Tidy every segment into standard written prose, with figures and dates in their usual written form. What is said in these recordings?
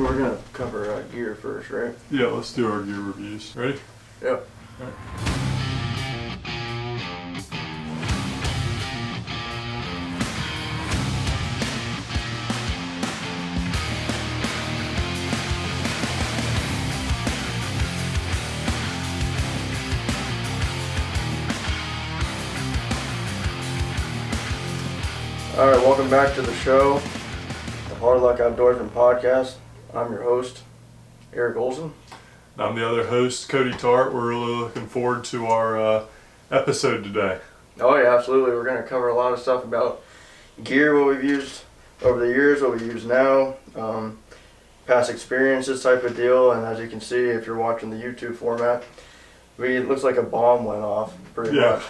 we're going to cover gear first, right? Yeah, let's do our gear reviews. Ready? Yep. All right. All right, welcome back to the show, the Hard Luck Outdoorsman podcast. I'm your host, Eric Olson. I'm the other host, Cody Tart. We're really looking forward to our episode today. Oh yeah, absolutely. We're going to cover a lot of stuff about gear, what we've used over the years, what we use now, past experiences type of deal. And as you can see, if you're watching the YouTube format, it looks like a bomb went off pretty much.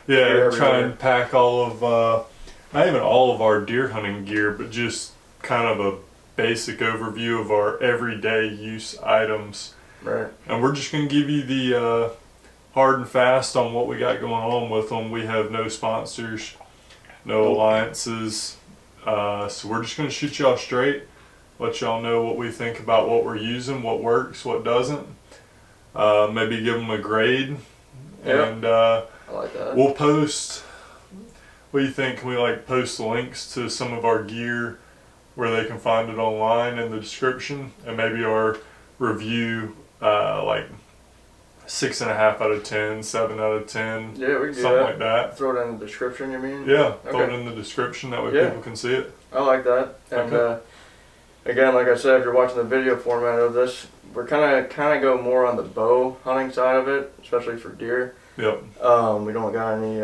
Yeah, try and pack all of, not even all of our deer hunting gear, but just kind of a basic overview of our everyday use items. Right. And we're just going to give you the hard and fast on what we got going on with them. We have no sponsors, no alliances, so we're just going to shoot y'all straight, let y'all know what we think about what we're using, what works, what doesn't, maybe give them a grade, and I like that. We'll post, what do you think, can we post links to some of our gear where they can find it online in the description, and maybe our review, 6.5 out of 10, 7 out of 10, yeah, we can do something that. like that. Throw it in the description, you mean? Yeah, Okay. throw it in the description, that way people can see it. I like that. And Okay. Again, like I said, if you're watching the video format of this, we're kind of go more on the bow hunting side of it, especially for deer. Yep. We don't got any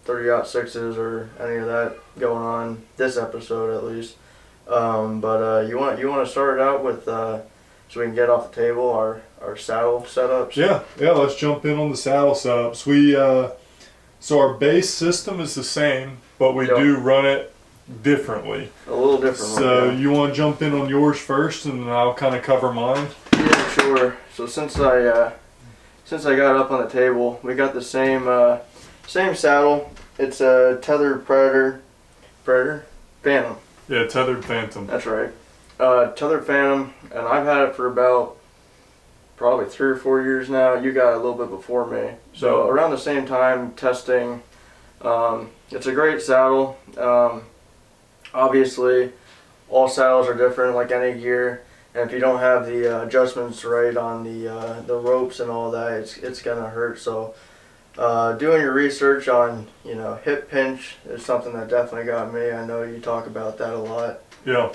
30-06s or any of that going on this episode, at least. But you want to start it out with so we can get off the table our saddle setups. Yeah. Let's jump in on the saddle setups. We so our base system is the same, but we do run it differently. A little different. So you want to jump in on yours first, and then I'll kind of cover mine. Yeah, sure. So since I got up on the table, we got the same saddle. It's a tethered Predator Phantom. Yeah, tethered Phantom. That's right. Tethered Phantom, and I've had it for about probably 3 or 4 years now. You got it a little bit before me. So around the same time testing. It's a great saddle. Obviously, all saddles are different, like any gear. And if you don't have the adjustments right on the ropes and all that, it's gonna hurt. So doing your research on hip pinch is something that definitely got me. I know you talk about that a lot. Yeah.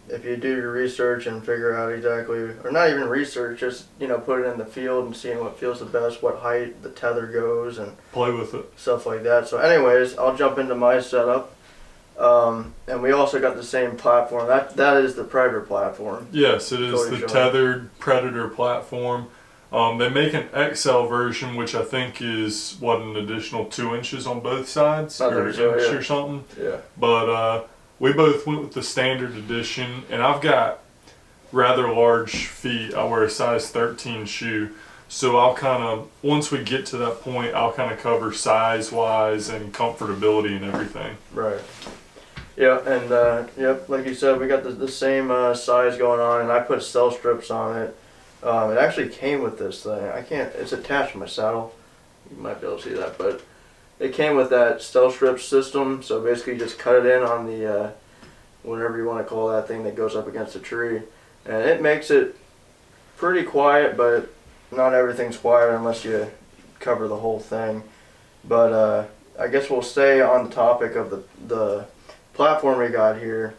If you do your research and figure out exactly, or not even research, just put it in the field and seeing what feels the best, what height the tether goes, and play with it, stuff like that. So anyways, I'll jump into my setup. And we also got the same platform. That is the Predator platform. Yes, it is the tethered Predator platform. They make an XL version, which I think is an additional 2 inches on both sides, or inch or something. Yeah. But we both went with the standard edition, and I've got rather large feet. I wear a size 13 shoe, so I'll kind of, once we get to that point, I'll kind of cover size-wise and comfortability and everything. Right. Yeah, and yep, like you said, we got the same size going on, and I put cell strips on it. It actually came with this thing. It's attached to my saddle. You might be able to see that, but it came with that cell strip system. So basically, you just cut it in on the whatever you want to call that thing that goes up against the tree, and it makes it pretty quiet. But not everything's quiet unless you cover the whole thing. But I guess we'll stay on the topic of the platform we got here,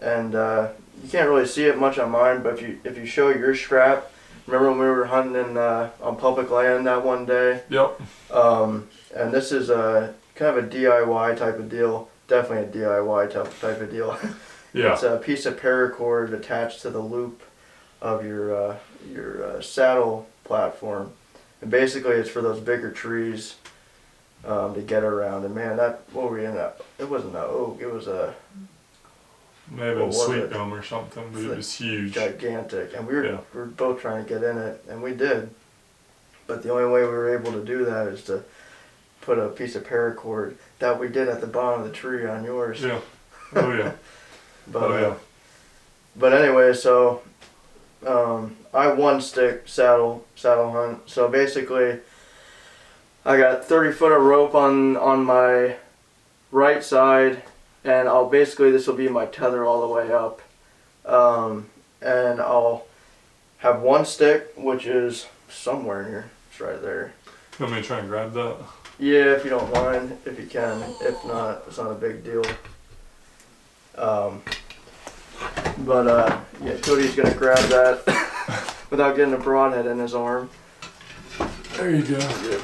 and you can't really see it much on mine, but if you show your strap, remember when we were hunting on public land that one day? Yep. And this is kind of a DIY type of deal, definitely a DIY type of deal. Yeah. It's a piece of paracord attached to the loop of your saddle platform, and basically it's for those bigger trees. To get around, and man, what were we in that? It wasn't an oak. It was a maybe a sweet gum or something, but it was huge, gigantic, and we were both trying to get in it, and we did. But the only way we were able to do that is to put a piece of paracord that we did at the bottom of the tree on yours. Yeah. Oh yeah. But But anyway, so I one stick saddle hunt. So basically, I got 30 foot of rope on my right side, and I'll basically, this will be my tether all the way up, and I'll have one stick, which is somewhere in here. It's right there. You want me to try and grab that? Yeah, if you don't mind, if you can. If not, it's not a big deal. Yeah, Cody's gonna grab that without getting a broadhead in his arm. There you go. Good.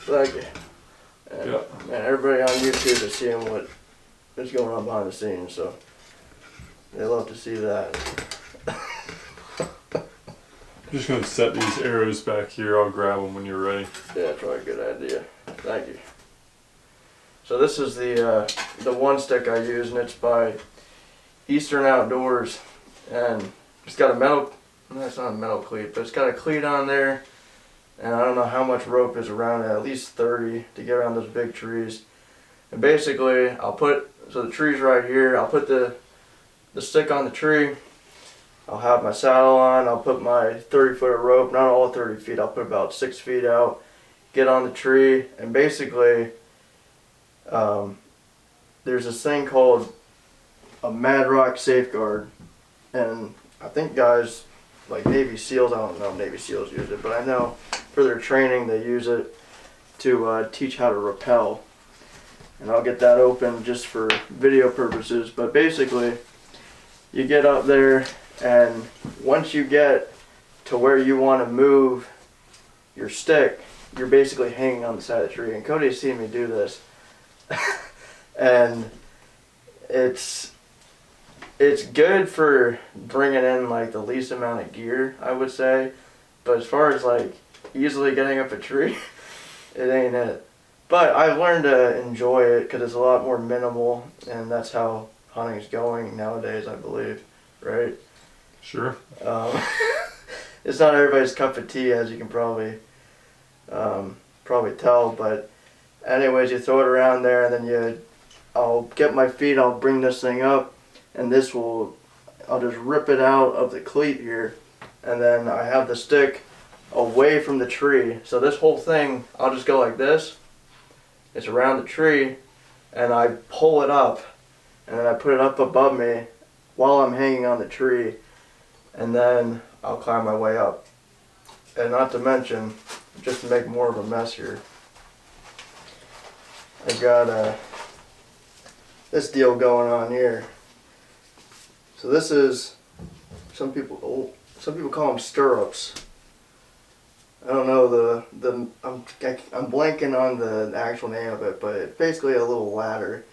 Thank you. And, man, everybody on YouTube is seeing what is going on behind the scenes, so they love to see that. I'm just going to set these arrows back here. I'll grab them when you're ready. Yeah, that's probably a good idea. Thank you. So this is the one stick I use, and it's by Eastern Outdoors, and it's got a metal, no, it's not a metal cleat, but it's got a cleat on there, and I don't know how much rope is around it, at least 30 to get around those big trees. And basically, so the tree's right here, I'll put the stick on the tree, I'll have my saddle on, I'll put my 30 foot of rope, not all 30 feet, I'll put about 6 feet out, get on the tree, and basically, there's this thing called a Mad Rock safeguard, and I think guys like Navy SEALs, I don't know if Navy SEALs use it, but I know for their training they use it to teach how to rappel. And I'll get that open just for video purposes, but basically you get up there, and once you get to where you want to move your stick, you're basically hanging on the side of the tree. And Cody's seen me do this. And it's good for bringing in like the least amount of gear, I would say, but as far as like easily getting up a tree, it ain't it. But I've learned to enjoy it because it's a lot more minimal, and that's how hunting's going nowadays, I believe, right? Sure. It's not everybody's cup of tea, as you can probably tell, but anyways, you throw it around there, and then I'll get my feet, I'll bring this thing up, and I'll just rip it out of the cleat here, and then I have the stick away from the tree. So this whole thing, I'll just go like this. It's around the tree, and I pull it up, and then I put it up above me while I'm hanging on the tree, and then I'll climb my way up. And not to mention, just to make more of a mess here, I've got this deal going on here. So this is, some people call them stirrups. I don't know I'm blanking on the actual name of it, but it's basically a little ladder.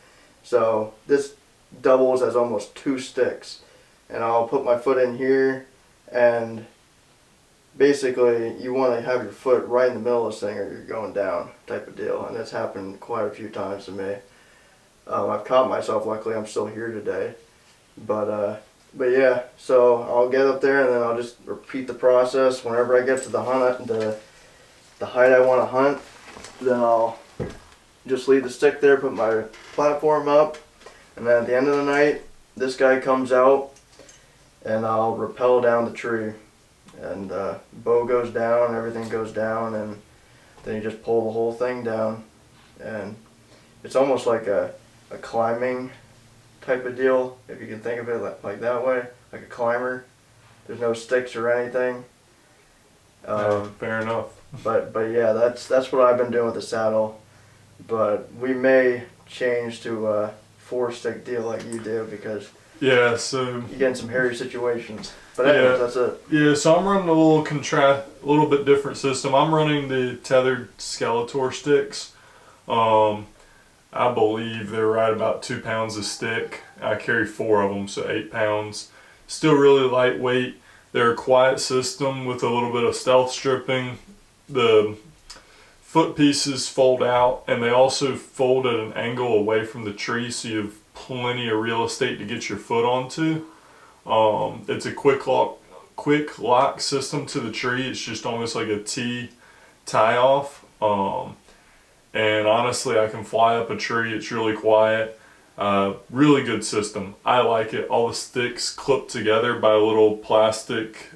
So this doubles as almost 2 sticks, and I'll put my foot in here, and basically you want to have your foot right in the middle of this thing or you're going down, type of deal. And it's happened quite a few times to me. I've caught myself, luckily I'm still here today. But yeah, so I'll get up there, and then I'll just repeat the process. Whenever I get to the height I want to hunt, then I'll just leave the stick there, put my platform up, and then at the end of the night, this guy comes out, and I'll rappel down the tree, and bow goes down, everything goes down, and then you just pull the whole thing down, and it's almost like a climbing type of deal, if you can think of it like that way, like a climber. There's no sticks or anything. Fair enough. But yeah, that's what I've been doing with the saddle. But we may change to a 4-stick deal like you do, because yeah, so you get in some hairy situations. But anyways, that's it. Yeah, so I'm running a little bit different system. I'm running the tethered Skeletor sticks. I believe they're right about 2 pounds a stick. I carry 4 of them, so 8 pounds. Still really lightweight. They're a quiet system with a little bit of stealth stripping. The foot pieces fold out, and they also fold at an angle away from the tree, so you have plenty of real estate to get your foot onto. It's a quick lock system to the tree. It's just almost like a T tie off. And honestly, I can fly up a tree. It's really quiet. Really good system. I like it. All the sticks clip together by little plastic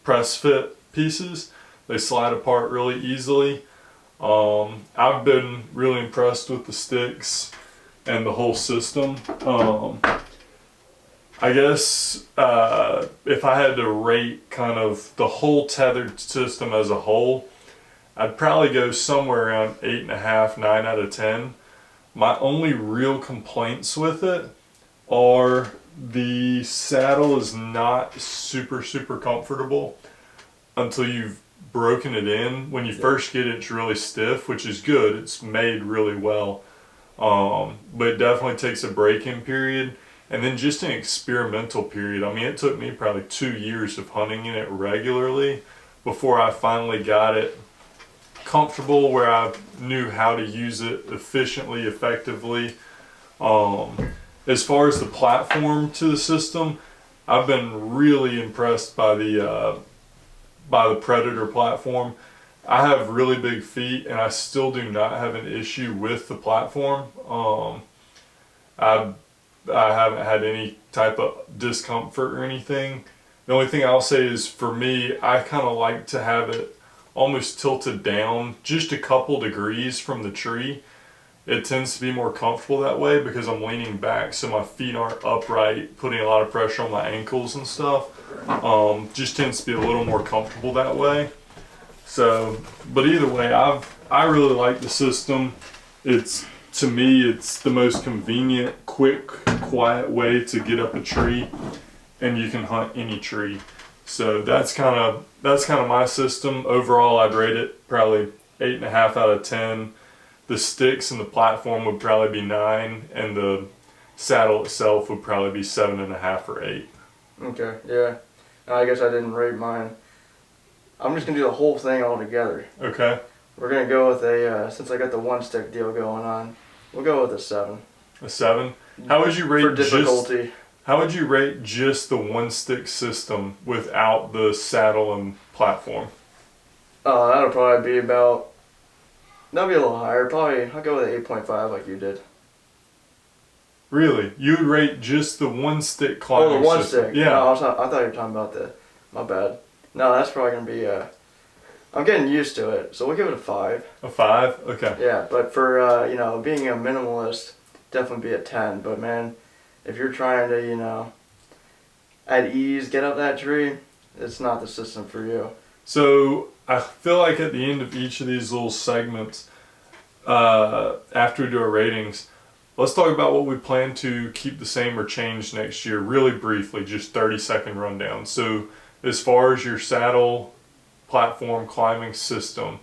press fit pieces. They slide apart really easily. I've been really impressed with the sticks and the whole system. I guess if I had to rate kind of the whole tethered system as a whole, I'd probably go somewhere around 8.5, 9 out of 10. My only real complaints with it are the saddle is not super comfortable until you've broken it in. When you first get it, it's really stiff, which is good. It's made really well. But it definitely takes a break-in period. And then just an experimental period. I mean, it took me probably 2 years of hunting in it regularly before I finally got it comfortable where I knew how to use it efficiently, effectively. As far as the platform to the system, I've been really impressed by the Predator platform. I have really big feet and I still do not have an issue with the platform. I haven't had any type of discomfort or anything. The only thing I'll say is for me, I kind of like to have it almost tilted down just a couple degrees from the tree. It tends to be more comfortable that way because I'm leaning back so my feet aren't upright, putting a lot of pressure on my ankles and stuff. Just tends to be a little more comfortable that way. So, but either way, I really like the system. To me, it's the most convenient, quick, quiet way to get up a tree, and you can hunt any tree. So that's kind of my system. Overall, I'd rate it probably 8.5 out of 10. The sticks and the platform would probably be 9, and the saddle itself would probably be 7.5 or 8. Okay, yeah. I guess I didn't rate mine. I'm just gonna do the whole thing all together. Okay. We're gonna go with a since I got the one stick deal going on, we'll go with a 7. A 7. How would you rate for difficulty? How would you rate just the one stick system without the saddle and platform? That'll probably be about. That'll be a little higher. Probably I'll go with an 8.5 like you did. Really? You would rate just the one stick climbing Oh, the one system? stick. Yeah. No, I thought you were talking about the. My bad. No, that's probably gonna be. I'm getting used to it, so we'll give it a 5. A 5? Okay. Yeah, but for being a minimalist, definitely be a 10. But man, if you're trying to at ease get up that tree, it's not the system for you. So I feel like at the end of each of these little segments, after we do our ratings, let's talk about what we plan to keep the same or change next year, really briefly, just 30-second rundown. So as far as your saddle, platform, climbing system,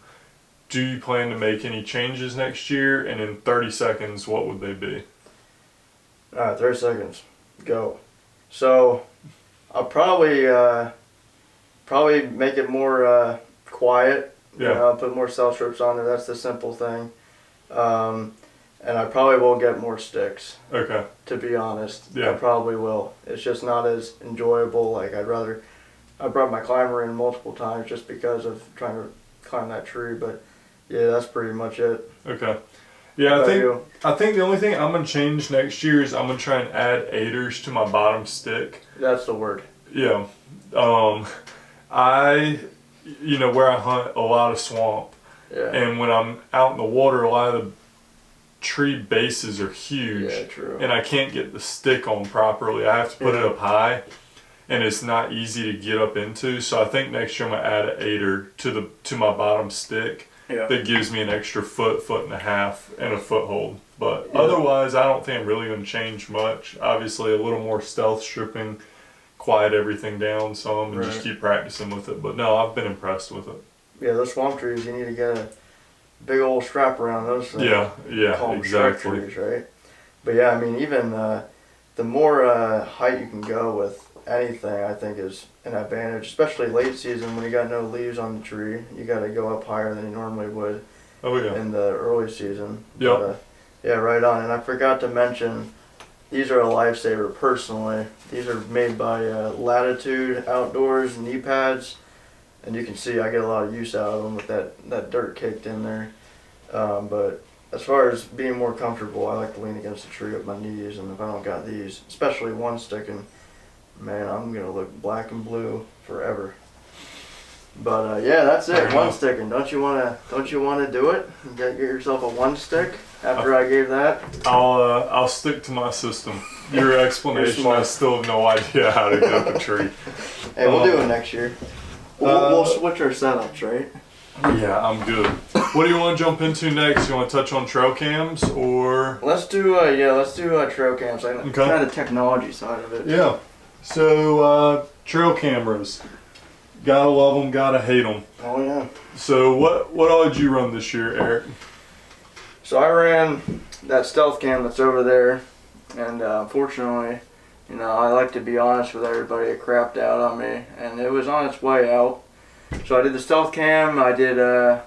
do you plan to make any changes next year? And in 30 seconds, what would they be? Alright, 30 seconds. Go. So I'll probably make it more quiet. Yeah. Put more cell strips on there. That's the simple thing. And I probably will get more sticks. Okay. To be honest. Yeah. I probably will. It's just not as enjoyable. Like I brought my climber in multiple times just because of trying to climb that tree, but yeah, that's pretty much it. Okay. Yeah, I think the only thing I'm gonna change next year is I'm gonna try and add aiders to my bottom stick. That's the word. Yeah. Where I hunt a lot of swamp. Yeah. And when I'm out in the water, a lot of the tree bases are huge. Yeah, true. And I can't get the stick on properly. I have to put it up high, and it's not easy to get up into. So I think next year I'm gonna add an aider to my bottom stick. Yeah. That gives me an extra foot and a half, and a foothold. But otherwise, I don't think I'm really going to change much. Obviously, a little more stealth stripping, quiet everything down some, and just keep practicing with it. But no, I've been impressed with it. Yeah, those swamp trees, you need to get a big old strap around those things. Yeah, exactly. Trees, right? But yeah, I mean, even the more height you can go with anything, I think is an advantage, especially late season when you got no leaves on the tree. You got to go up higher than you normally would. Oh yeah. In the early season. Yeah. Yeah, right on. And I forgot to mention, these are a lifesaver personally. These are made by Latitude Outdoors knee pads, and you can see I get a lot of use out of them with that dirt caked in there. But as far as being more comfortable, I like to lean against a tree with my knees, and if I don't got these, especially one sticking, man, I'm gonna look black and blue forever. But yeah, that's it. One sticking. Don't you wanna do it? Get yourself a one stick after I gave that. I'll stick to my system. Your explanation, I still have no idea how to get up a tree. Hey, we'll do it next year. We'll switch our setups, right? Yeah, I'm good. What do you want to jump into next? You want to touch on trail cams or? Let's do trail cams. Kind of the technology side of it. Yeah. So trail cameras, gotta love them, gotta hate them. Oh yeah. So what all did you run this year, Eric? So I ran that stealth cam that's over there, and unfortunately, I like to be honest with everybody. It crapped out on me, and it was on its way out. So I did the stealth cam. I did I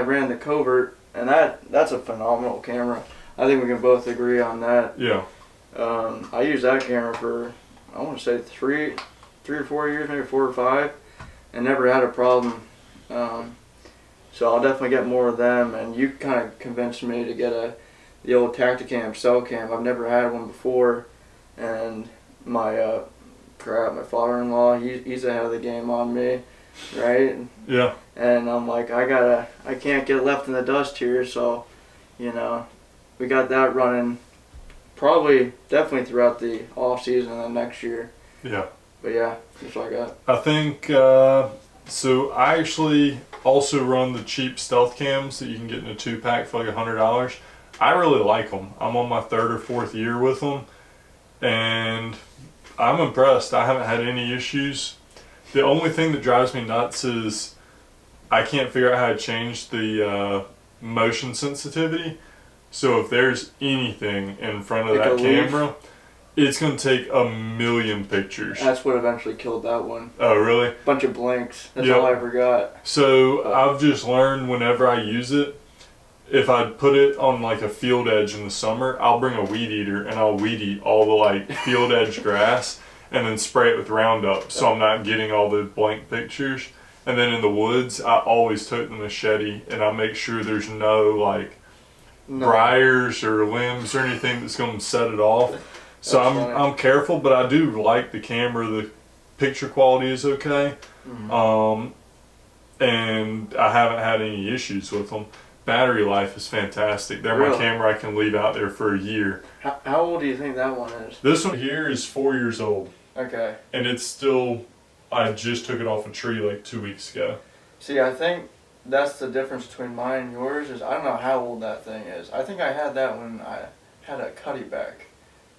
ran the covert, and that's a phenomenal camera. I think we can both agree on that. Yeah. I used that camera for, I want to say three or 4 years, maybe 4 or 5, and never had a problem. So I'll definitely get more of them. And you kind of convinced me to get the old Tacticam cell cam. I've never had one before, and my father-in-law, he's ahead of the game on me, right? Yeah. And I'm like, I can't get left in the dust here. So, we got that running. Definitely throughout the off season and then next year. Yeah. But yeah, that's what I got. I think so. I actually also run the cheap stealth cams that you can get in a 2-pack for like $100. I really like them. I'm on my 3rd or 4th year with them, and I'm impressed. I haven't had any issues. The only thing that drives me nuts is I can't figure out how to change the motion sensitivity. So if there's anything in front of that camera, it's going to take a million pictures. That's what eventually killed that one. Oh, really? Bunch of blinks. That's all I ever got. So I've just learned whenever I use it, if I put it on like a field edge in the summer, I'll bring a weed eater and I'll weed eat all the like field edge grass and then spray it with Roundup so I'm not getting all the blank pictures. And then in the woods, I always tote the machete and I make sure there's no briars or limbs or anything that's going to set it off. So I'm careful, but I do like the camera. The picture quality is okay. Mm-hmm. And I haven't had any issues with them. Battery life is fantastic. They're my camera I can leave out there for a year. How old do you think that one is? This one here is 4 years old. Okay. And it's still, I just took it off a tree like 2 weeks ago. See, I think that's the difference between mine and yours is I don't know how old that thing is. I think I had that when I had a cutty back.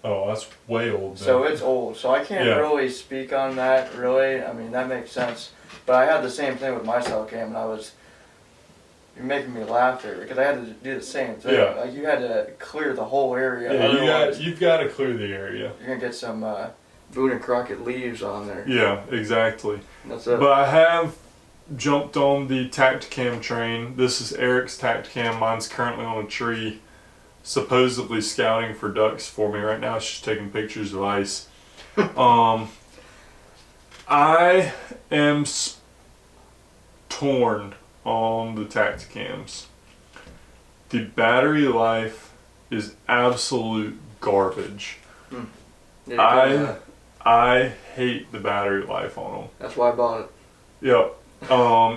Oh, that's way old then. So it's old. So I can't really speak on that, really. I mean, that makes sense. But I had the same thing with my cell cam, and you're making me laugh here because I had to do the same thing. Yeah. Like you had to clear the whole area. Yeah, you've got to clear the area. You're going to get some Boone and Crockett leaves on there. Yeah, exactly. That's it. But I have jumped on the Tacticam train. This is Eric's Tacticam. Mine's currently on a tree, supposedly scouting for ducks for me right now. It's just taking pictures of ice. I am torn on the Tacticams. The battery life is absolute garbage. Yeah, I hate the battery life on them. That's why I bought it. Yep.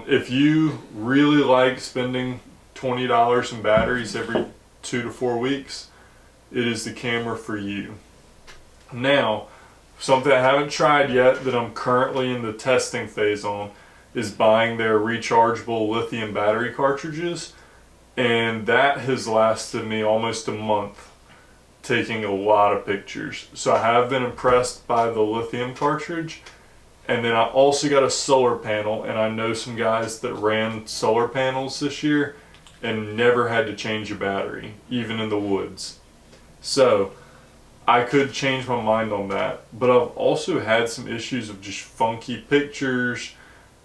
If you really like spending $20 in batteries every 2 to 4 weeks, it is the camera for you. Now, something I haven't tried yet that I'm currently in the testing phase on is buying their rechargeable lithium battery cartridges, and that has lasted me almost a month, taking a lot of pictures. So I have been impressed by the lithium cartridge. And then I also got a solar panel, and I know some guys that ran solar panels this year and never had to change a battery, even in the woods. So I could change my mind on that, but I've also had some issues of just funky pictures.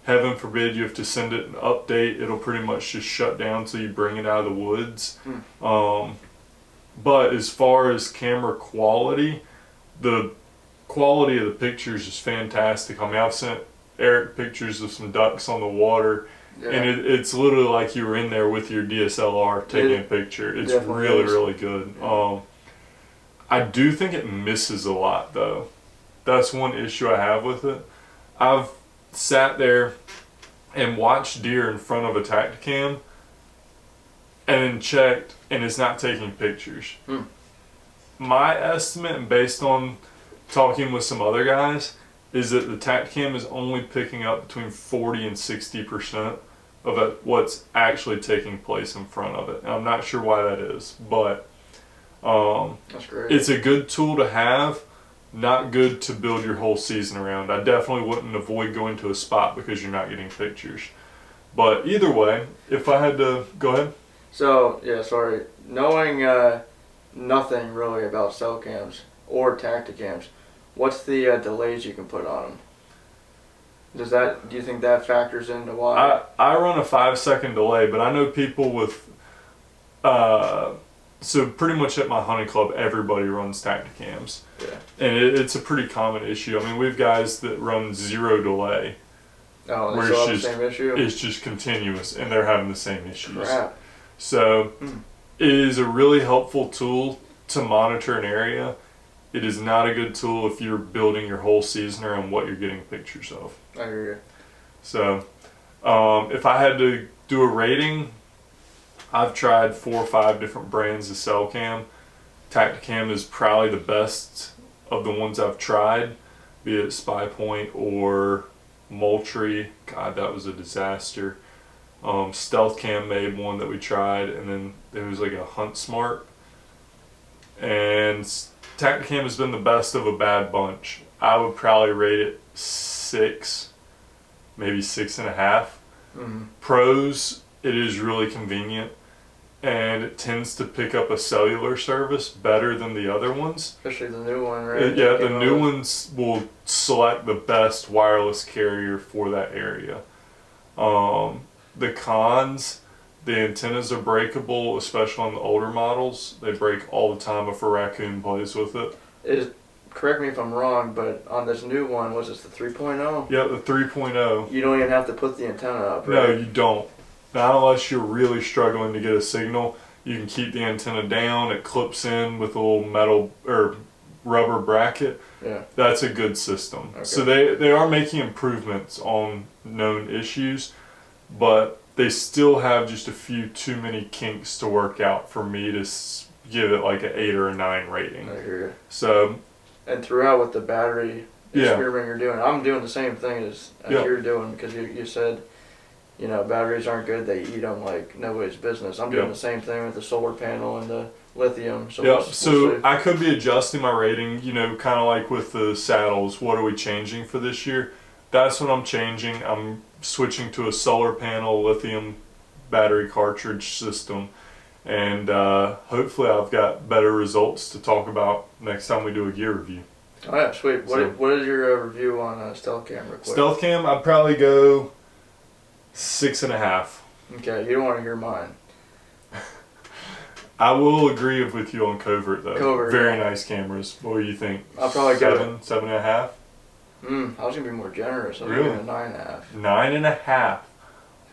Heaven forbid you have to send it an update, it'll pretty much just shut down till you bring it out of the woods. But as far as camera quality, the quality of the pictures is fantastic. I mean, I've sent Eric pictures of some ducks on the water, Yeah. And it's literally like you were in there with your DSLR taking a picture. It's really, really good. I do think it misses a lot, though. That's one issue I have with it. I've sat there and watched deer in front of a Tacticam and then checked, and it's not taking pictures. My estimate, and based on talking with some other guys, is that the Tacticam is only picking up between 40 and 60% of what's actually taking place in front of it. And I'm not sure why that is, but that's great. It's a good tool to have, not good to build your whole season around. I definitely wouldn't avoid going to a spot because you're not getting pictures. But either way, if I had to go ahead. So yeah, sorry. Knowing nothing really about cell cams or Tacticams, what's the delays you can put on them? Do you think that factors into why? I run a 5-second delay, but I know people with so pretty much at my hunting club, everybody runs Tacticams. Yeah. And it's a pretty common issue. I mean, we have guys that run 0 delay. Oh, they still have the same issue? It's just continuous, and they're having the same issues. Crap. So it is a really helpful tool to monitor an area. It is not a good tool if you're building your whole season around what you're getting pictures of. I hear you. So if I had to do a rating, I've tried 4 or 5 different brands of cell cam. Tacticam is probably the best of the ones I've tried, be it Spy Point or Moultrie. God, that was a disaster. Stealth Cam made one that we tried, and then there was like a Hunt Smart. And Tacticam has been the best of a bad bunch. I would probably rate it 6, maybe 6.5. Pros, it is really convenient, and it tends to pick up a cellular service better than the other ones. Especially the new one, right? Yeah, the new ones will select the best wireless carrier for that area. The cons, the antennas are breakable, especially on the older models. They break all the time if a raccoon plays with it. Correct me if I'm wrong, but on this new one, was this the 3.0? Yeah, the 3.0. You don't even have to put the antenna up, right? No, you don't. Not unless you're really struggling to get a signal. You can keep the antenna down. It clips in with a little metal or rubber bracket. Yeah. That's a good system. Okay. So they are making improvements on known issues, but they still have just a few too many kinks to work out for me to give it like an 8 or a 9 rating. I hear you. So. And throughout with the battery experiment you're doing, I'm doing the same thing as you're doing, because you said, batteries aren't good, they eat them like nobody's business. I'm doing the same thing with the solar panel and the lithium. So we'll see. I could be adjusting my rating, kind of like with the saddles. What are we changing for this year? That's what I'm changing. I'm switching to a solar panel lithium battery cartridge system, and hopefully I've got better results to talk about next time we do a gear review. Oh yeah, sweet. What is your review on Stealth Cam real quick? Stealth Cam, I'd probably go 6.5. Okay, you don't want to hear mine. I will agree with you on Covert though. Covert, very nice cameras. What do you think? I'll probably go 7.5. I was gonna be more generous. I was Really? giving it 9.5. 9.5.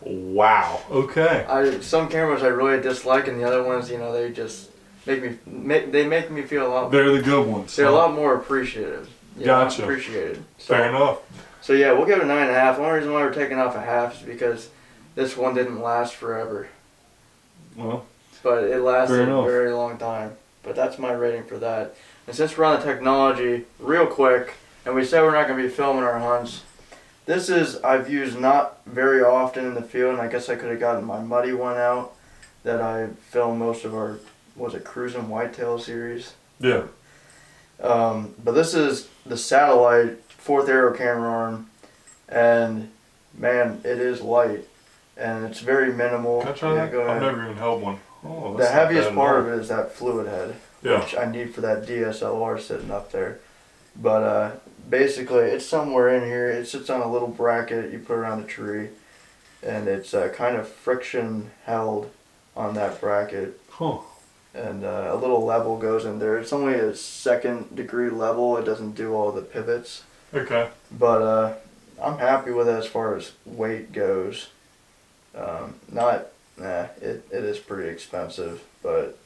Wow. Okay. Some cameras I really dislike, and the other ones, they just make me feel a lot. They're the good ones. They're a lot more appreciative. Gotcha. Appreciated. Fair enough. So yeah, we'll give it a 9.5. The only reason why we're taking off a half is because this one didn't last forever. Well. But it lasted a very long time. But that's my rating for that. And since we're on the technology, real quick, and we said we're not going to be filming our hunts, this is, I've used not very often in the field, and I guess I could have gotten my muddy one out that I filmed most of our, Cruising Whitetail series? Yeah. But this is the satellite 4th arrow camera arm, and man, it is light, and it's very minimal. Can I try that? I've never even held one. Oh, the heaviest part of it is that fluid head, yeah, which I need for that DSLR sitting up there. But basically, it's somewhere in here. It sits on a little bracket you put around the tree, and it's kind of friction held on that bracket. Huh. And a little level goes in there. It's only a 2nd degree level. It doesn't do all the pivots. Okay. But I'm happy with it as far as weight goes. It is pretty expensive, but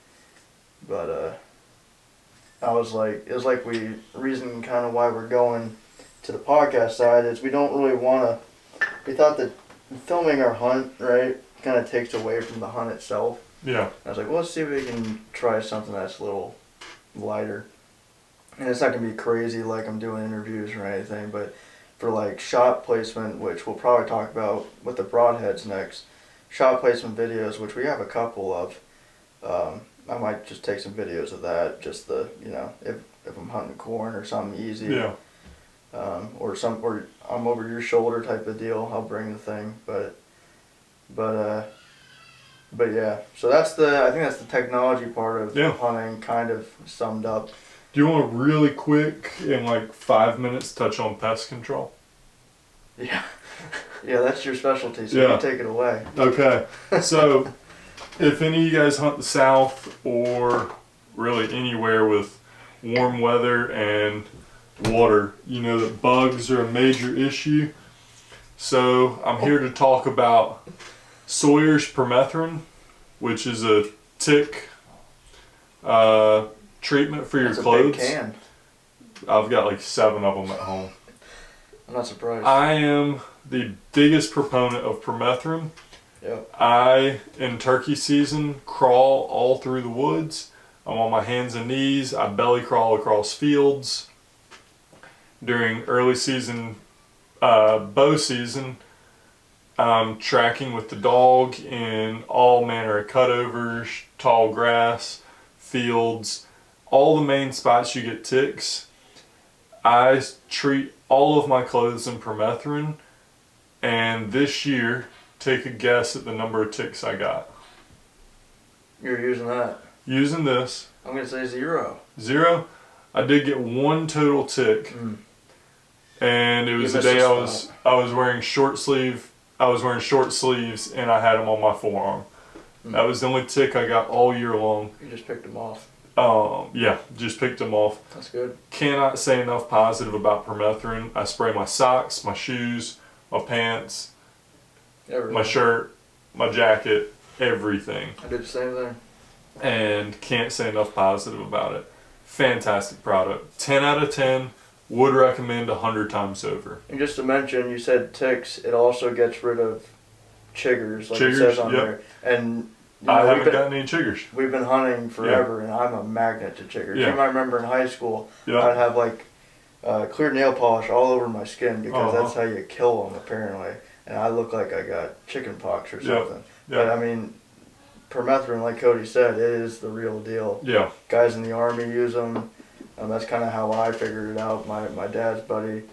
I was like, it was like reason kind of why we're going to the podcast side is we don't really want to, we thought that filming our hunt, right, kind of takes away from the hunt itself. Yeah. I was like, well, let's see if we can try something that's a little lighter. And it's not going to be crazy like I'm doing interviews or anything, but for like shot placement, which we'll probably talk about with the broadheads next, shot placement videos, which we have a couple of, I might just take some videos of that, just if I'm hunting corn or something easy. Yeah. Or I'm over your shoulder type of deal, I'll bring the thing, but yeah, so I think that's the technology part of hunting kind of summed up. Do you want to really quick, in like 5 minutes, touch on pest control? Yeah. Yeah, that's your specialty, so you take it away. Okay. So, if any of you guys hunt the South or really anywhere with warm weather and water, you know that bugs are a major issue. So, I'm here to talk about Sawyer's permethrin, which is a tick treatment for your clothes. That's a big can. I've got like 7 of them at home. I'm not surprised. I am the biggest proponent of permethrin. Yep. I, in turkey season, crawl all through the woods. I'm on my hands and knees. I belly crawl across fields. During early season, bow season, I'm tracking with the dog in all manner of cutovers, tall grass, fields, all the main spots you get ticks. I treat all of my clothes in permethrin, and this year, take a guess at the number of ticks I got. You're using that? Using this. I'm going to say 0. 0? I did get 1 total tick. And it was the day I was wearing short sleeves and I had them on my forearm. That was the only tick I got all year long. You just picked them off. Yeah, just picked them off. That's good. Cannot say enough positive about permethrin. I spray my socks, my shoes, my pants, my shirt, my jacket, everything. I did the same thing. And can't say enough positive about it. Fantastic product. 10 out of 10. Would recommend 100 times over. And just to mention, you said ticks. It also gets rid of chiggers, like chiggers, it says on there. And I haven't gotten any chiggers. We've been hunting forever, and I'm a magnet to chiggers. Yeah. You might remember in high school, I'd have like clear nail polish all over my skin because that's how you kill them, apparently. And I look like I got chicken pox or something. But I mean, permethrin, like Cody said, it is the real deal. Yeah. Guys in the Army use them. That's kind of how I figured it out. My dad's buddy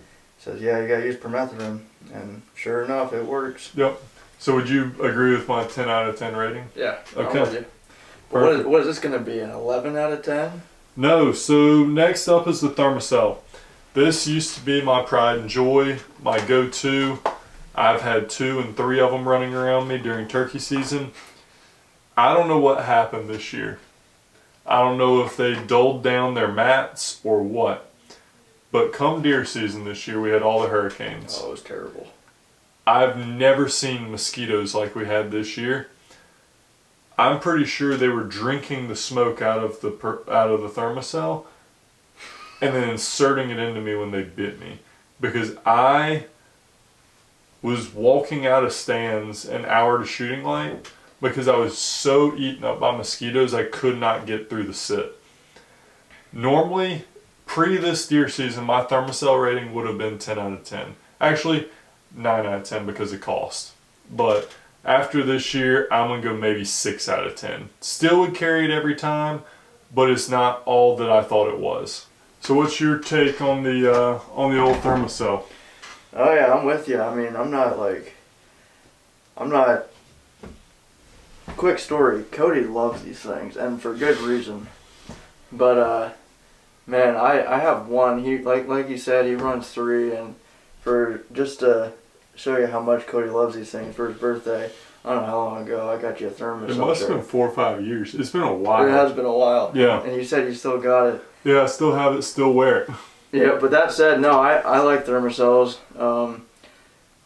says, yeah, you got to use permethrin. And sure enough, it works. Yep. So would you agree with my 10 out of 10 rating? Yeah. Okay. I'm with you. What is this going to be, an 11 out of 10? No. So next up is the Thermacell. This used to be my pride and joy, my go-to. I've had 2 and 3 of them running around me during turkey season. I don't know what happened this year. I don't know if they dulled down their mats or what. But come deer season this year, we had all the hurricanes. Oh, it was terrible. I've never seen mosquitoes like we had this year. I'm pretty sure they were drinking the smoke out of the Thermacell and then inserting it into me when they bit me. Because I was walking out of stands an hour to shooting light because I was so eaten up by mosquitoes I could not get through the sit. Normally, pre this deer season, my Thermacell rating would have been 10 out of 10. Actually, 9 out of 10 because of cost. But after this year, I'm going to go maybe 6 out of 10. Still would carry it every time, but it's not all that I thought it was. So what's your take on the old Thermacell? Oh yeah, I'm with you. I mean, I'm not. Quick story. Cody loves these things, and for good reason. But man, I have one. He like you said, he runs 3, and for just to show you how much Cody loves these things, for his birthday, I don't know how long ago, I got you a thermos. It must have been 4 or 5 years. It's been a while. It has been a while. Yeah. And you said you still got it. Yeah, I still have it, still wear it. Yeah, but that said, no, I like Thermacells.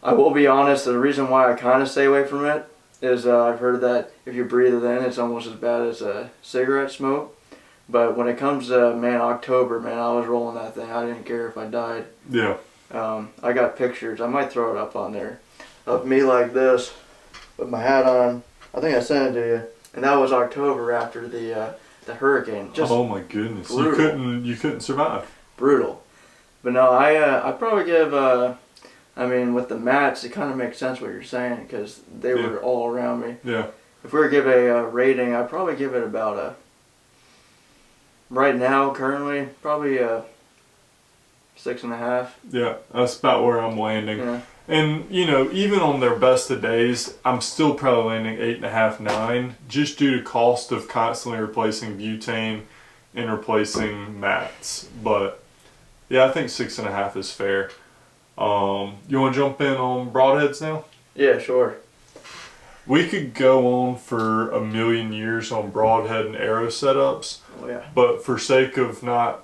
I will be honest, the reason why I kind of stay away from it is I've heard that if you breathe it in, it's almost as bad as a cigarette smoke. But when it comes to, man, October, man, I was rolling that thing. I didn't care if I died. Yeah. I got pictures. I might throw it up on there of me like this with my hat on. I think I sent it to you. And that was October after the hurricane. Just oh my goodness, brutal. you couldn't survive. Brutal. But no, I probably give. I mean, with the mats, it kind of makes sense what you're saying because they were all around me. Yeah. If we were to give a rating, I'd probably give it about a. Right now, currently, probably a 6.5. Yeah, that's about where I'm landing. Yeah. And, you know, even on their best of days, I'm still probably landing 8.5, 9, just due to cost of constantly replacing butane and replacing mats. But, yeah, I think 6.5 is fair. You want to jump in on broadheads now? Yeah, sure. We could go on for a million years on broadhead and arrow setups. Oh, yeah. But for sake of not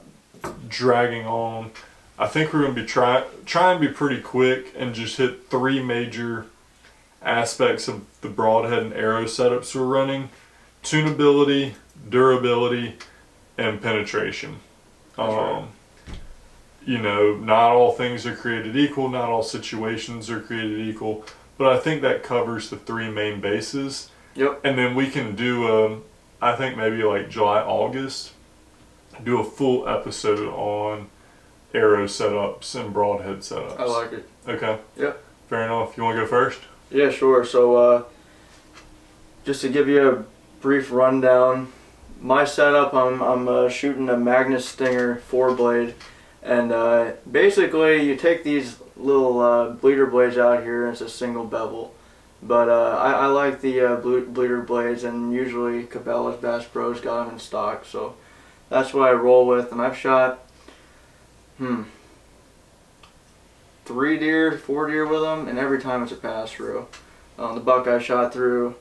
dragging on, I think we're going to be try and be pretty quick and just hit 3 major aspects of the broadhead and arrow setups we're running: tunability, durability, and penetration. Right. You know, not all things are created equal, not all situations are created equal, but I think that covers the 3 main bases. Yep. And then we can do I think maybe like July, August, do a full episode on arrow setups and broadhead setups. I like it. Okay. Yep. Fair enough. You want to go first? Yeah, sure. So, just to give you a brief rundown, my setup, I'm shooting a Magnus Stinger 4-blade, and basically you take these little bleeder blades out here, and it's a single bevel. But I like the bleeder blades, and usually Cabela's Bass Pro's got them in stock, so that's what I roll with. And I've shot 3 deer, 4 deer with them, and every time it's a pass through. The buck I shot through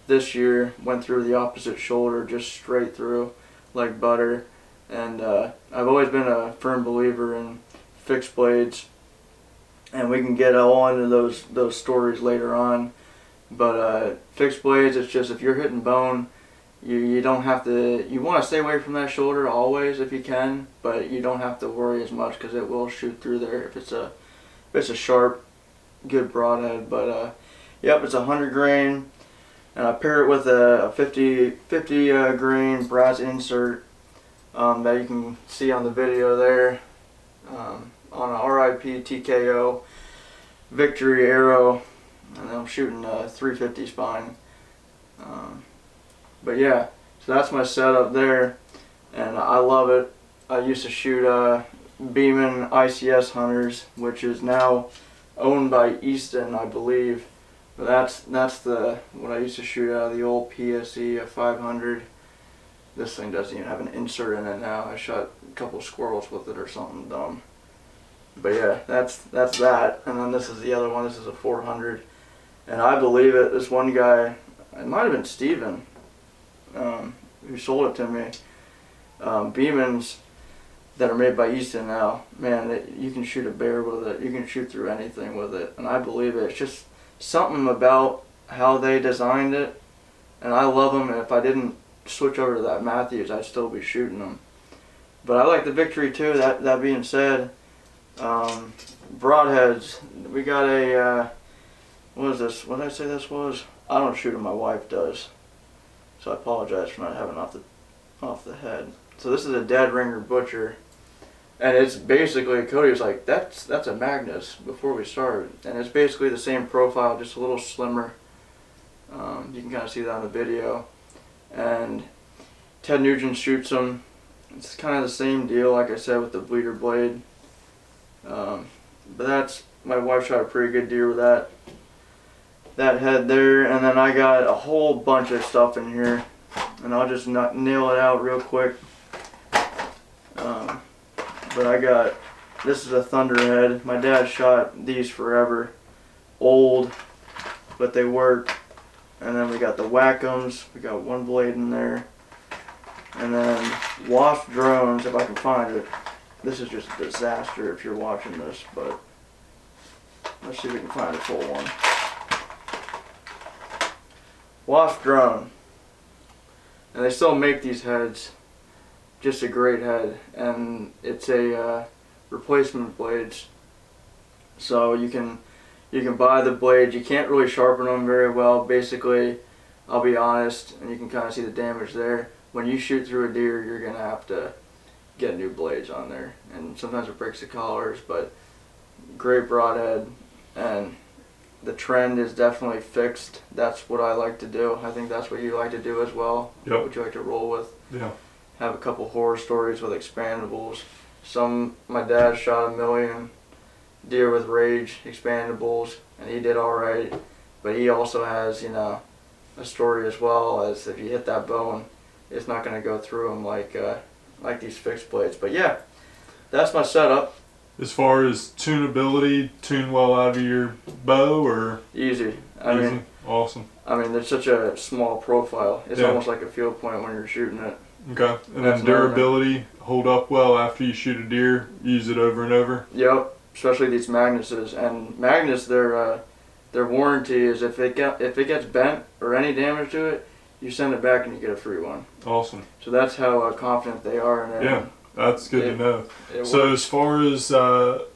this year went through the opposite shoulder, just straight through like butter. And I've always been a firm believer in fixed blades, and we can get all into those stories later on. But fixed blades, it's just if you're hitting bone, you don't have to. You want to stay away from that shoulder always if you can, but you don't have to worry as much because it will shoot through there if it's a sharp, good broadhead. But yep, it's 100 grain, and I pair it with a 50 grain brass insert that you can see on the video there, on an RIP TKO Victory arrow, and I'm shooting a 350 spine. But yeah, so that's my setup there, and I love it. I used to shoot Beeman ICS Hunters, which is now owned by Easton, I believe. But that's what I used to shoot out of the old PSE 500. This thing doesn't even have an insert in it now. I shot a couple squirrels with it or something dumb. But yeah, that's that. And then this is the other one. This is a 400. And I believe it, this one guy, it might have been Steven, who sold it to me. Beemans that are made by Easton now, man, you can shoot a bear with it. You can shoot through anything with it. And I believe it. It's just something about how they designed it. And I love them. And if I didn't switch over to that Matthews, I'd still be shooting them. But I like the Victory too. That being said, broadheads, we got a, what is this? What did I say this was? I don't shoot them, my wife does. So I apologize for not having off the head. So this is a Dead Ringer Butcher. And it's basically, Cody was like, that's a Magnus before we started. And it's basically the same profile, just a little slimmer. You can kind of see that on the video. And Ted Nugent shoots them. It's kind of the same deal, like I said, with the bleeder blade. But my wife shot a pretty good deer with that head there. And then I got a whole bunch of stuff in here, and I'll just nail it out real quick. But this is a Thunderhead. My dad shot these forever. Old, but they work. And then we got the Whack'ems. We got one blade in there. And then Wasp Drones, if I can find it. This is just a disaster if you're watching this, but let's see if we can find a full one. Wasp drone, and they still make these heads. Just a great head, and it's a replacement blades. So you can buy the blades. You can't really sharpen them very well. Basically, I'll be honest, and you can kind of see the damage there. When you shoot through a deer, you're gonna have to get new blades on there, and sometimes it breaks the collars. But great broadhead, and the trend is definitely fixed. That's what I like to do. I think that's what you like to do as well. Yep. What you like to roll with. Yeah. Have a couple horror stories with expandables. My dad shot 1,000,000 deer with rage expandables, and he did all right. But he also has, a story as well, as if you hit that bone, it's not going to go through them like these fixed blades. But yeah, that's my setup. As far as tunability, tune well out of your bow, or Easy. easy? Awesome. There's such a small profile. It's Yeah. almost like a field point when you're shooting it. Okay. And That's then durability, hold up well after you shoot a deer. Use it over and over. Yep. Especially these Magnuses. And Magnus, their warranty is if it gets bent or any damage to it, you send it back and you get a free one. Awesome. So that's how confident they are in it. Yeah, that's good to know. So Works. as far as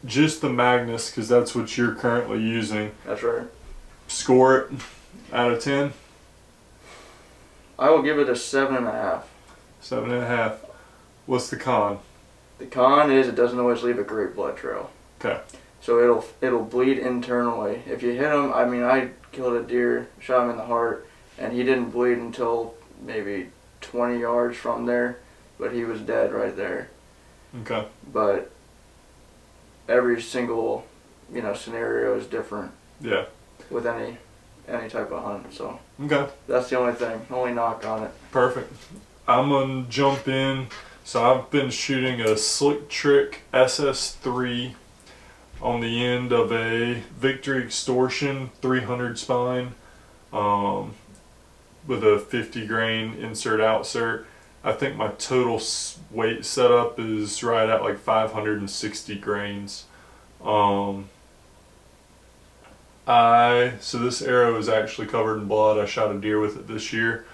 just the Magnus, because that's what you're currently using, That's right. score it out of 10? I will give it a 7.5. 7.5. What's the con? The con is it doesn't always leave a great blood trail. Okay. So it'll bleed internally. If you hit him, I killed a deer, shot him in the heart, and he didn't bleed until maybe 20 yards from there, but he was dead right there. Okay. But every single, scenario is different Yeah. with any type of hunt. So Okay. that's the only knock on it. Perfect. I'm gonna jump in. So I've been shooting a Slick Trick SS3 on the end of a Victory Extortion 300 spine with a 50 grain insert outsert. I think my total weight setup is right at like 560 grains. So this arrow is actually covered in blood. I shot a deer with it this year.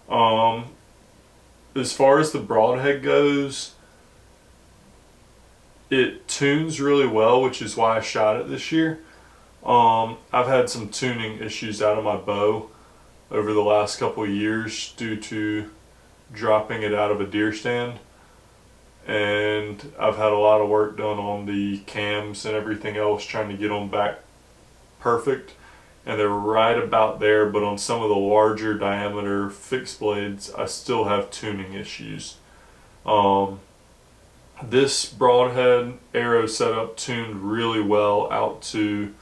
As far as the broadhead goes, it tunes really well, which is why I shot it this year. I've had some tuning issues out of my bow over the last couple of years due to dropping it out of a deer stand, and I've had a lot of work done on the cams and everything else trying to get them back perfect, and they're right about there, but on some of the larger diameter fixed blades I still have tuning issues. This broadhead arrow setup tuned really well out to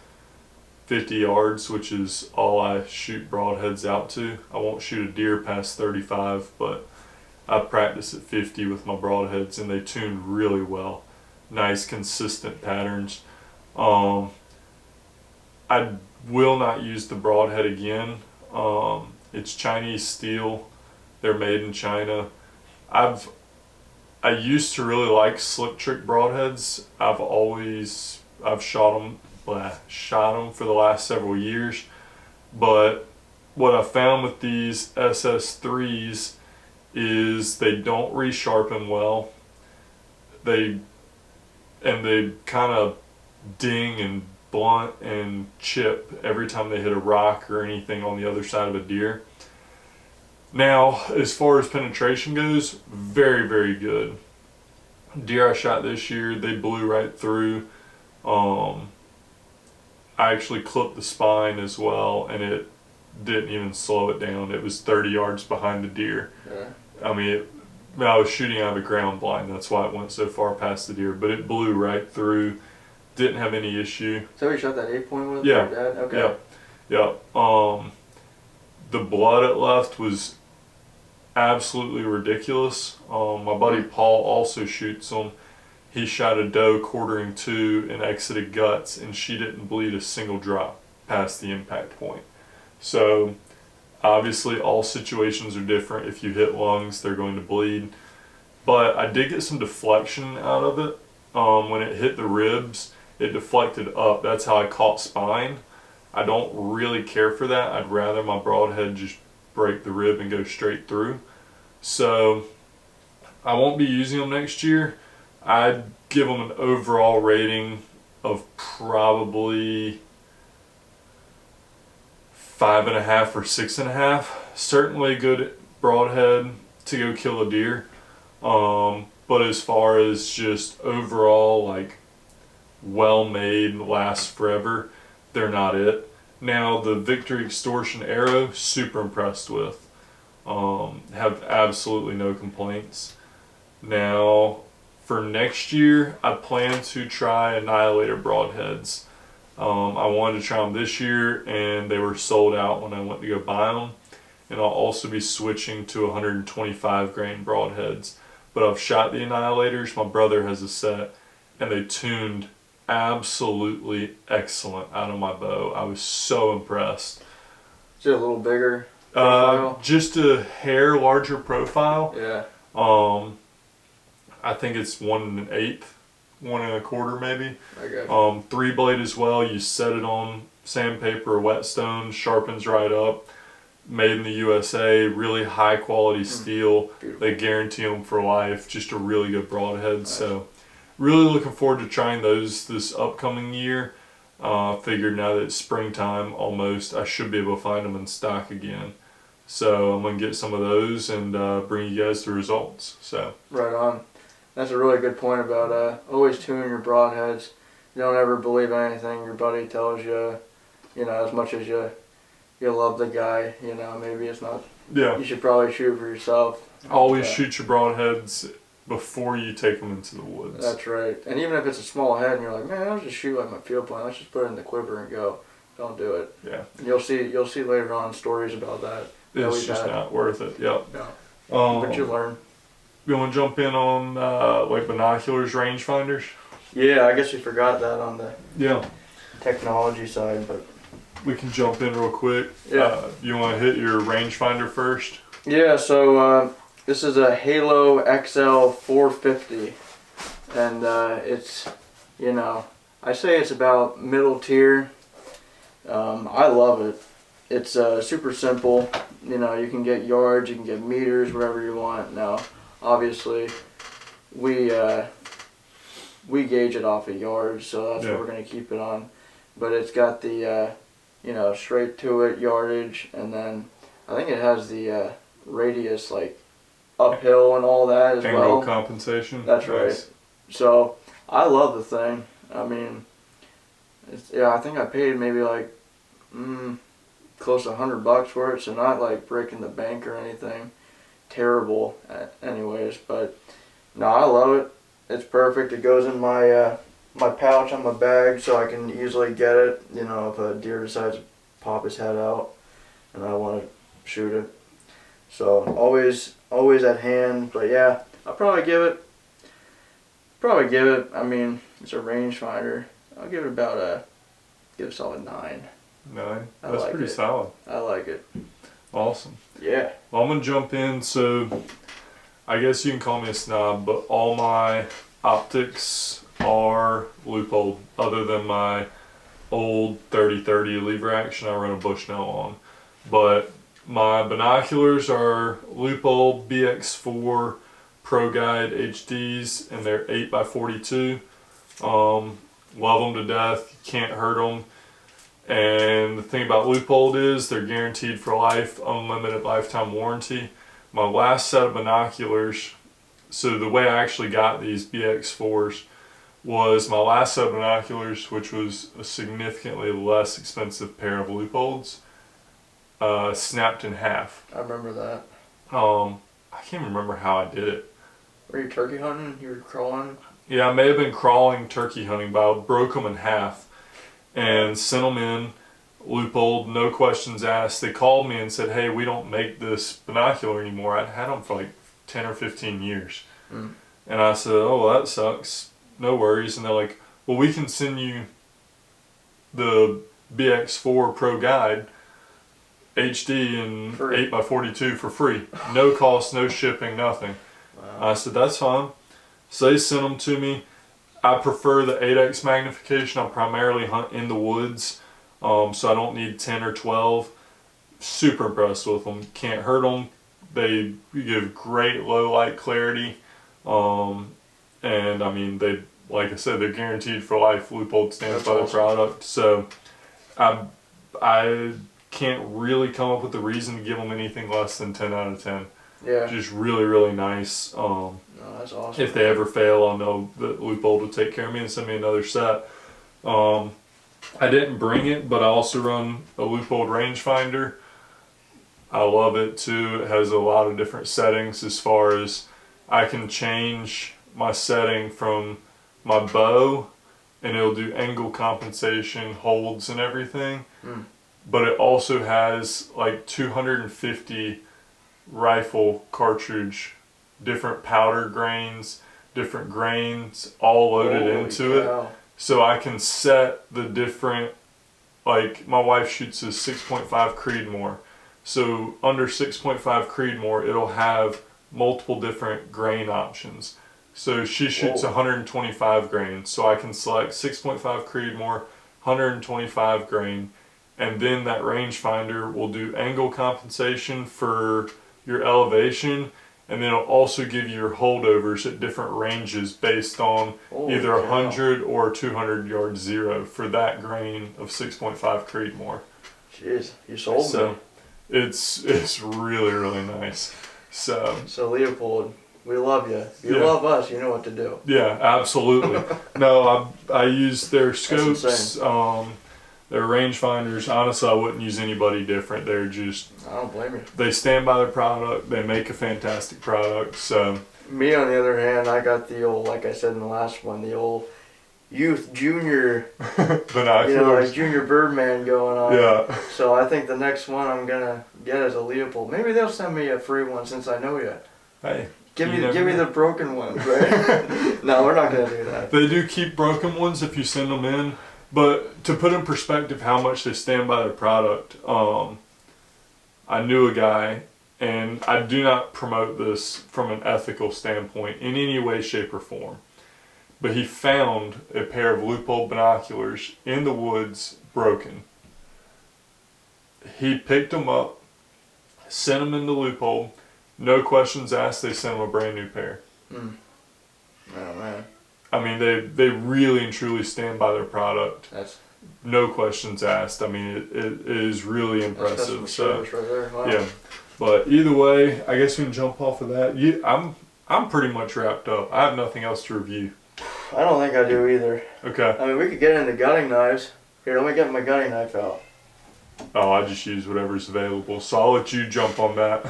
50 yards, which is all I shoot broadheads out to. I won't shoot a deer past 35, but I practice at 50 with my broadheads, and they tune really well. Nice consistent patterns. I will not use the broadhead again. It's Chinese steel. They're made in China. I used to really like Slick Trick broadheads. I've shot them for the last several years. But what I found with these SS3s is they don't resharpen well. They kind of ding and blunt and chip every time they hit a rock or anything on the other side of a deer. Now, as far as penetration goes, very, very good. Deer I shot this year, they blew right through. I actually clipped the spine as well, and it didn't even slow it down. It was 30 yards behind the deer. Yeah. I was shooting out of a ground blind, that's why it went so far past the deer, but it blew right through. Didn't have any issue. So you shot that 8-point with? Yeah. Your dad? Okay. Yeah. The blood it left was absolutely ridiculous. My buddy Paul also shoots them. He shot a doe quartering 2 and exited guts, and she didn't bleed a single drop past the impact point. So obviously all situations are different. If you hit lungs, they're going to bleed. But I did get some deflection out of it. When it hit the ribs, it deflected up. That's how I caught spine. I don't really care for that. I'd rather my broadhead just break the rib and go straight through. So I won't be using them next year. I'd give them an overall rating of probably 5.5 or 6.5. Certainly a good broadhead to go kill a deer. But as far as just overall, like, well-made, lasts forever, they're not it. Now, the Victory Extortion Arrow, super impressed with. Have absolutely no complaints. Now, for next year, I plan to try Annihilator broadheads. I wanted to try them this year, and they were sold out when I went to go buy them. And I'll also be switching to 125 grain broadheads. But I've shot the Annihilators. My brother has a set, and they tuned absolutely excellent out of my bow. I was so impressed. Is it a little bigger profile? Just a hair larger profile. Yeah. I think it's 1/8, 1 1/4 maybe. I got you. 3-blade as well. You set it on sandpaper or whetstone, sharpens right up. Made in the USA, really high quality steel. Beautiful. They guarantee them for life. Just a really good broadhead. Nice. So really looking forward to trying those this upcoming year. Figured now that it's springtime almost, I should be able to find them in stock again. So I'm going to get some of those and bring you guys the results. So right on. That's a really good point about always tuning your broadheads. You don't ever believe anything your buddy tells you. You know, as much as you love the guy, you know, maybe it's not. Yeah. You should probably shoot for yourself. Always shoot your broadheads before you take them into the woods. That's right. And even if it's a small head and you're like, man, I'll just shoot like my field point. Let's just put it in the quiver and go. Don't do it. Yeah. And you'll see later on stories about that. It's just not worth it. Yep. No. But you learn. You want to jump in on like binoculars, rangefinders? Yeah, I guess we forgot that on the technology side, but we can jump in real quick. Yeah. You want to hit your rangefinder first? Yeah. So this is a Halo XL 450, and it's, you know, I say it's about middle tier. I love it. It's super simple. You know, you can get yards, you can get meters, whatever you want. Now, obviously, we gauge it off of yards, so that's what we're gonna keep it on. But it's got the you know, straight to it yardage, and then I think it has the radius like uphill and all that as Angle well. compensation. That's right. So I love the thing. I mean, I think I paid maybe like close to $100 for it, so not like breaking the bank or anything terrible anyways, but no, I love it. It's perfect. It goes in my my pouch on my bag, so I can easily get it, you know, if a deer decides to pop his head out and I want to shoot it. So always at hand. But yeah, I'll probably give it, I mean, it's a rangefinder. I'll give it about give a solid 9. 9? That's like pretty solid. I like it. Awesome. Yeah. Well, I'm going to jump in. So I guess you can call me a snob, but all my optics are loophole, other than my old 30-30 lever action I run a Bushnell on. But my binoculars are loophole BX4 Pro Guide HDs, and they're 8x42. Love them to death. You can't hurt them. And the thing about loophole is they're guaranteed for life, unlimited lifetime warranty. My last set of binoculars, so the way I actually got these BX4s was my last set of binoculars, which was a significantly less expensive pair of loopholes, snapped in half. I remember that. I can't remember how I did it. Were you turkey hunting? You were crawling? Yeah, I may have been crawling turkey hunting, but I broke them in half and sent them in, loophole, no questions asked. They called me and said, hey, we don't make this binocular anymore. I'd had them for like 10 or 15 years. And I said, oh, well, that sucks. No worries. And they're like, well, we can send you the BX4 Pro Guide HD and 8x42 for free. No cost, no shipping, nothing. Wow. I said, that's fine. So they sent them to me. I prefer the 8x magnification. I primarily hunt in the woods, so I don't need 10 or 12. super impressed with them. Can't hurt them. They give great low light clarity. And I mean, they, like I said, they're guaranteed for life. Leupold stands by the product. So I can't really come up with a reason to give them anything less than 10 out of 10. Yeah. Just really, really nice. No, that's awesome. If they ever fail, I know that Leupold will take care of me and send me another set. I didn't bring it, but I also run a Leupold rangefinder. I love it too. It has a lot of different settings as far as I can change my setting from my bow, and it'll do angle compensation, holds, and everything. But it also has like 250 rifle cartridge, different powder grains, different grains, all loaded into it. So I can set the different, like my wife shoots a 6.5 Creedmoor. So under 6.5 Creedmoor, it'll have multiple different grain options. So she shoots 125 grain. So I can select 6.5 Creedmoor, 125 grain, and then that rangefinder will do angle compensation for your elevation, and then it'll also give you your holdovers at different ranges based on either 100 or 200 yard zero for that grain of 6.5 Creedmoor. Jeez, you sold me. It's really, really nice. So Leupold, we love you. If you love us, you know what to do. Yeah, absolutely. No, I use their scopes, their rangefinders. Honestly, I wouldn't use anybody different. They're just, I don't blame you. They stand by their product. They make a fantastic product. So me, on the other hand, I got the old, like I said in the last one, the old youth junior binoculars. You know, like junior Birdman going on. Yeah. So I think the next one I'm gonna get is a Leupold. Maybe they'll send me a free one since I know you. Hey. Give me the broken ones, right? No, we're not gonna do that. They do keep broken ones if you send them in, but to put in perspective how much they stand by their product, I knew a guy, and I do not promote this from an ethical standpoint in any way, shape, or form, but he found a pair of Leupold binoculars in the woods broken. He picked them up, sent them into Leupold. No questions asked, they sent him a brand new pair. Oh man. I mean, they really and truly stand by their product. That's no questions asked. I mean, it is really impressive. That's service right there. Wow. Yeah, but either way, I guess we can jump off of that. I'm pretty much wrapped up. I have nothing else to review. I don't think I do either. Okay. I mean, we could get into gutting knives. Here, let me get my gutting knife out. Oh, I just use whatever's available, so I'll let you jump on that.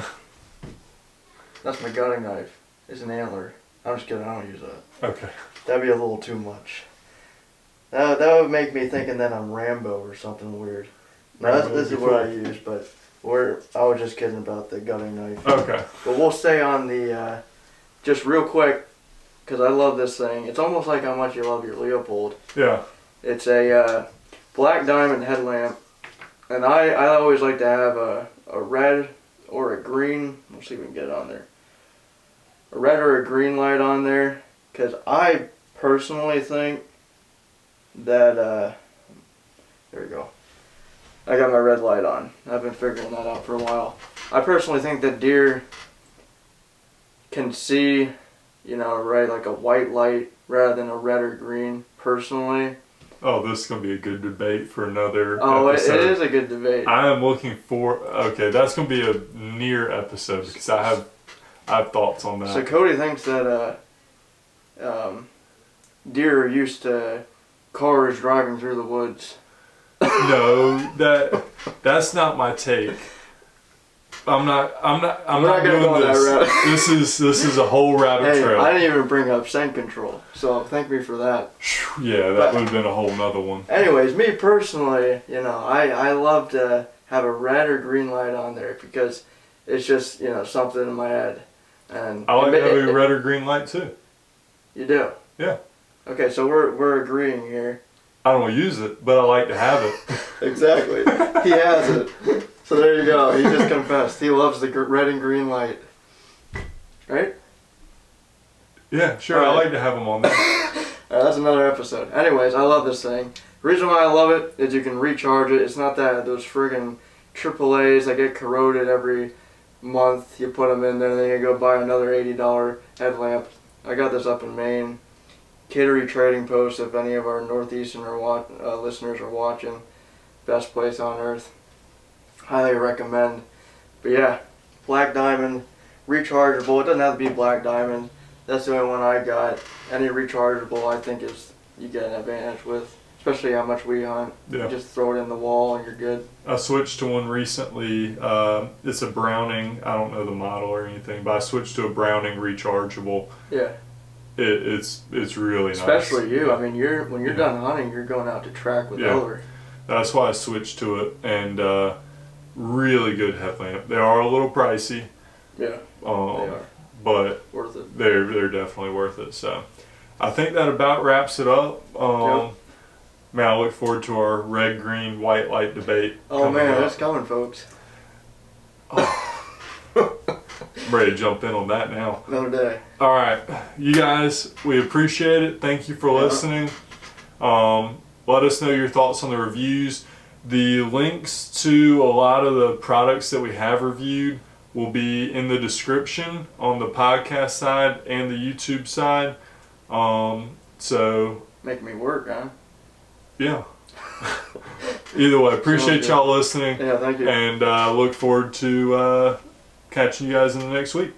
That's my gutting knife. It's an antler. I'm just kidding, I don't use that. Okay. That'd be a little too much. That would make me thinking that I'm Rambo or something weird. No, this is what I use, but I was just kidding about the gutting knife. Okay. But we'll stay on the, just real quick, because I love this thing. It's almost like how much you love your Leupold. Yeah. It's a black diamond headlamp, and I always like to have a red or a green. We'll see if we can get it on there. A red or a green light on there, because I personally think that there we go. I got my red light on. I've been figuring that out for a while. I personally think that deer can see, you know, right, like a white light rather than a red or green, personally. Oh, this is going to be a good debate for another episode. It is a good debate. I am looking for, okay, that's going to be a near episode because I have thoughts on that. So Cody thinks that deer are used to cars driving through the woods. No, that's not my take. I'm not gonna doing this. This is a whole rabbit trail. I didn't even bring up scent control, so thank me for that. Yeah, that would have been a whole nother one. Anyways, me personally, you know, I love to have a red or green light on there because it's just, you know, something in my head. And I like having a red or green light too. You do? Yeah. Okay, so we're agreeing here. I don't use it, but I like to have it. Exactly. He has it. So there you go. He just confessed. He loves the red and green light. Right? Yeah, sure. Right. I like to have them on there. That's another episode. Anyways, I love this thing. The reason why I love it is you can recharge it. It's not that those friggin' AAA's that get corroded every month. You put them in there, then you go buy another $80 headlamp. I got this up in Maine. Kittery Trading Post, if any of our Northeastern listeners are watching. Best place on earth. Highly recommend. But yeah, Black Diamond, rechargeable. It doesn't have to be Black Diamond. That's the only one I got. Any rechargeable, I think is you get an advantage with, especially how much we hunt. Yeah. You just throw it in the wall and you're good. I switched to one recently. It's a Browning. I don't know the model or anything, but I switched to a Browning rechargeable. Yeah. It's really nice. Especially you. I mean, when you're done hunting, you're going out to track with Oliver. That's why I switched to it, and really good headlamp. They are a little pricey. Yeah. They are. But Worth it. They're definitely worth it. So I think that about wraps it up. Man, I look forward to our red, green, white light debate. Oh man, that's coming, folks. I'm ready to jump in on that now. Another day. All right, you guys, we appreciate it. Thank you for listening. Let us know your thoughts on the reviews. The links to a lot of the products that we have reviewed will be in the description on the podcast side and the YouTube side. So Making me work, huh? yeah. Either way, appreciate y'all listening. Yeah, thank you. And look forward to catching you guys in the next week.